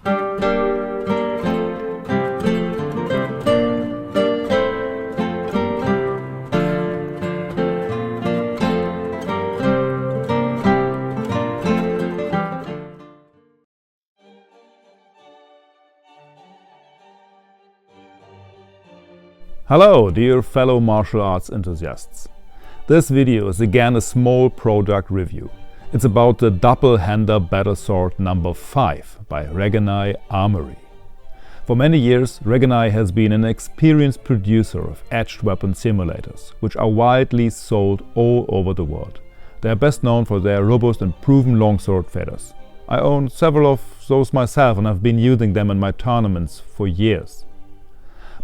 Hello, dear fellow martial arts enthusiasts. This video is again a small product review. It's about the double-hander Battlesword No.5 by Regenyei Armory. For many years, Regenyei has been an experienced producer of edged weapon simulators, which are widely sold all over the world. They are best known for their robust and proven longsword feathers. I own several of those myself and have been using them in my tournaments for years.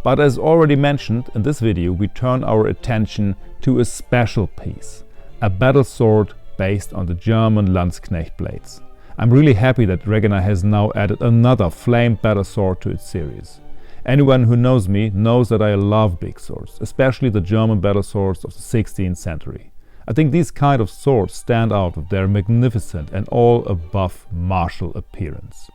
But as already mentioned, in this video we turn our attention to a special piece, a battle sword based on the German Landsknecht blades. I'm really happy that Regenyei has now added another flamed battle sword to its series. Anyone who knows me knows that I love big swords, especially the German battle swords of the 16th century. I think these kind of swords stand out with their magnificent and all above martial appearance.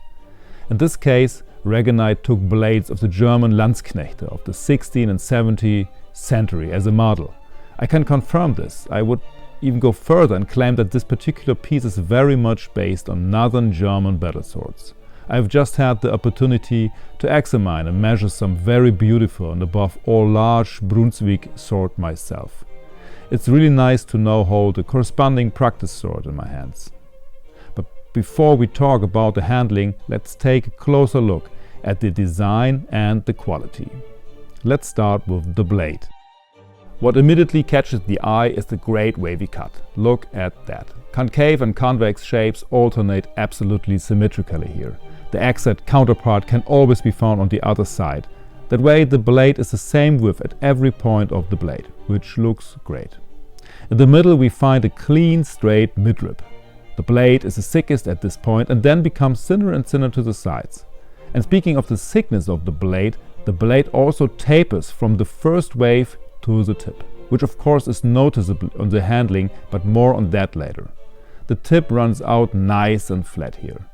In this case, Regenyei took blades of the German Landsknechte of the 16th and 17th century as a model. I can confirm this. I would even go further and claim that this particular piece is very much based on northern German battle swords. I have just had the opportunity to examine and measure some very beautiful and above all large Brunswick sword myself. It's really nice to now hold a corresponding practice sword in my hands. But before we talk about the handling, let's take a closer look at the design and the quality. Let's start with the blade. What immediately catches the eye is the great wavy cut. Look at that. Concave and convex shapes alternate absolutely symmetrically here. The exact counterpart can always be found on the other side. That way the blade is the same width at every point of the blade, which looks great. In the middle we find a clean, straight midrib. The blade is the thickest at this point and then becomes thinner and thinner to the sides. And speaking of the thickness of the blade also tapers from the first wave to the tip, which of course is noticeable on the handling, but more on that later. The tip runs out nice and flat here.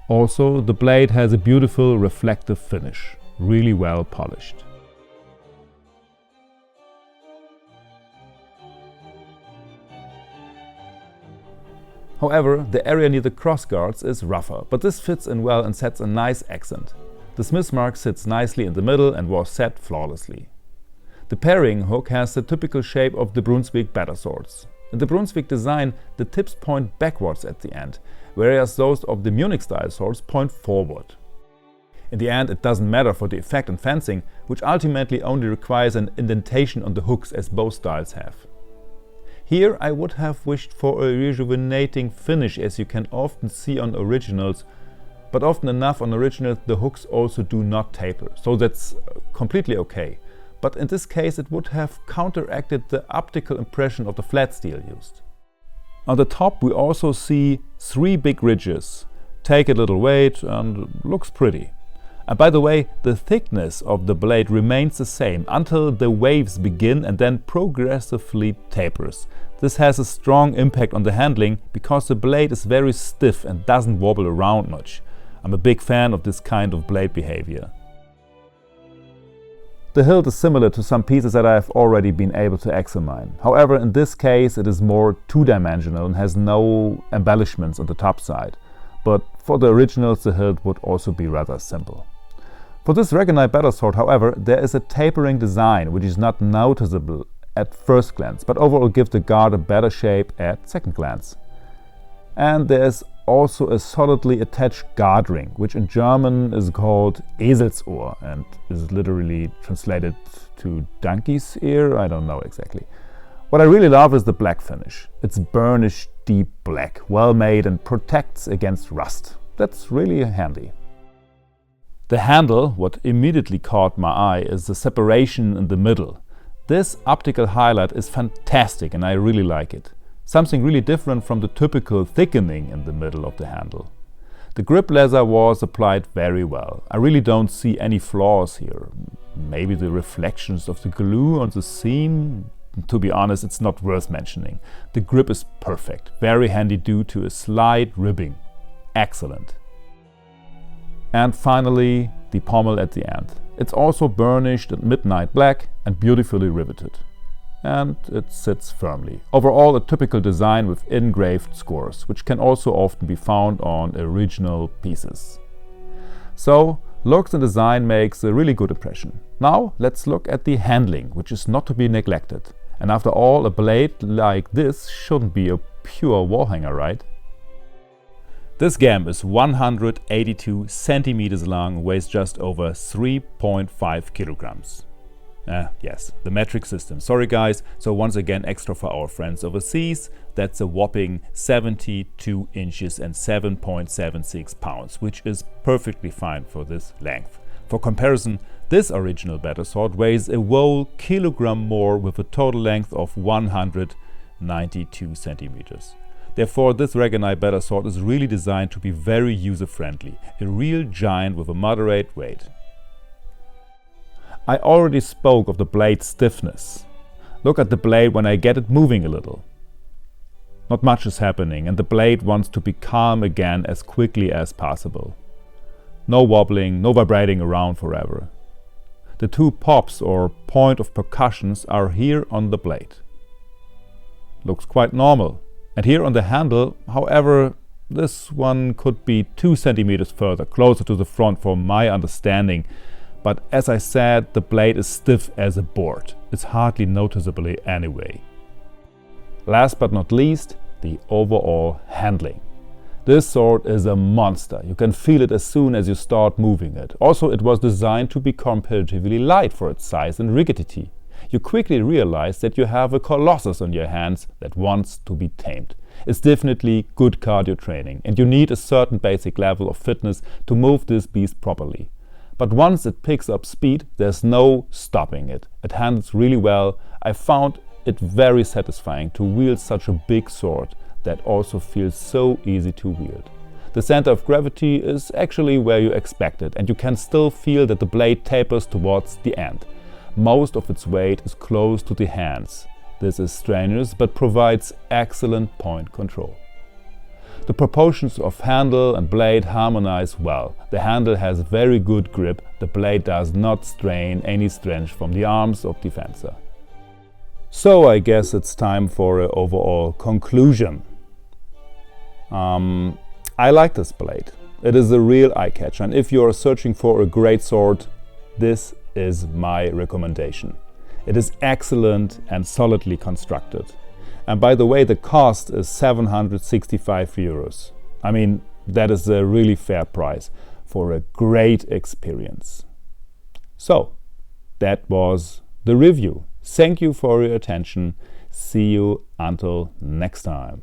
Also, the blade has a beautiful reflective finish, really well polished. However, the area near the crossguards is rougher, but this fits in well and sets a nice accent. The smith mark sits nicely in the middle and was set flawlessly. The parrying hook has the typical shape of the Brunswick battle swords. In the Brunswick design, the tips point backwards at the end, whereas those of the Munich-style swords point forward. In the end, it doesn't matter for the effect in fencing, which ultimately only requires an indentation on the hooks as both styles have. Here I would have wished for a rejuvenating finish, as you can often see on originals, but often enough on originals the hooks also do not taper, so that's completely okay. But in this case it would have counteracted the optical impression of the flat steel used. On the top we also see 3 big ridges. Take a little weight and looks pretty. And by the way, the thickness of the blade remains the same until the waves begin and then progressively tapers. This has a strong impact on the handling because the blade is very stiff and doesn't wobble around much. I'm a big fan of this kind of blade behavior. The hilt is similar to some pieces that I have already been able to examine. However, in this case it is more two-dimensional and has no embellishments on the top side. But for the originals the hilt would also be rather simple. For this Regenyei battlesword, however, there is a tapering design which is not noticeable at first glance, but overall gives the guard a better shape at second glance. And there is also a solidly attached guard ring, which in German is called Eselsohr and is literally translated to donkey's ear, I don't know exactly. What I really love is the black finish. It's burnished deep black, well made and protects against rust. That's really handy. The handle, what immediately caught my eye, is the separation in the middle. This optical highlight is fantastic and I really like it. Something really different from the typical thickening in the middle of the handle. The grip leather was applied very well. I really don't see any flaws here. Maybe the reflections of the glue on the seam? To be honest, it's not worth mentioning. The grip is perfect, very handy due to a slight ribbing. Excellent. And finally, the pommel at the end. It's also burnished in midnight black and beautifully riveted. And it sits firmly. Overall, a typical design with engraved scores, which can also often be found on original pieces. So, looks and design makes a really good impression. Now, let's look at the handling, which is not to be neglected. And after all, a blade like this shouldn't be a pure wall hanger, right? This gem is 182 centimeters long, weighs just over 3.5 kilograms. Yes, the metric system. Sorry guys, so once again extra for our friends overseas. That's a whopping 72 inches and 7.76 pounds, which is perfectly fine for this length. For comparison, this original Battlesword weighs a whole kilogram more with a total length of 192 centimeters. Therefore, this Regenyei Battlesword is really designed to be very user-friendly, a real giant with a moderate weight. I already spoke of the blade stiffness. Look at the blade when I get it moving a little. Not much is happening, and the blade wants to be calm again as quickly as possible. No wobbling, no vibrating around forever. The two pops or point of percussions are here on the blade. Looks quite normal. And here on the handle, however, this one could be 2 centimeters further, closer to the front for my understanding. But as I said, the blade is stiff as a board. It's hardly noticeable anyway. Last but not least, the overall handling. This sword is a monster. You can feel it as soon as you start moving it. Also, it was designed to be comparatively light for its size and rigidity. You quickly realize that you have a colossus on your hands that wants to be tamed. It's definitely good cardio training, and you need a certain basic level of fitness to move this beast properly. But once it picks up speed, there's no stopping it. It handles really well. I found it very satisfying to wield such a big sword that also feels so easy to wield. The center of gravity is actually where you expect it, and you can still feel that the blade tapers towards the end. Most of its weight is close to the hands. This is strenuous but provides excellent point control. The proportions of handle and blade harmonize well. The handle has very good grip. The blade does not strain any strength from the arms of the fencer. So I guess it's time for an overall conclusion. I like this blade. It is a real eye-catcher, and if you are searching for a great sword, this is my recommendation. It is excellent and solidly constructed. And by the way, the cost is 765 euros. I mean, that is a really fair price for a great experience. So, that was the review. Thank you for your attention. See you until next time.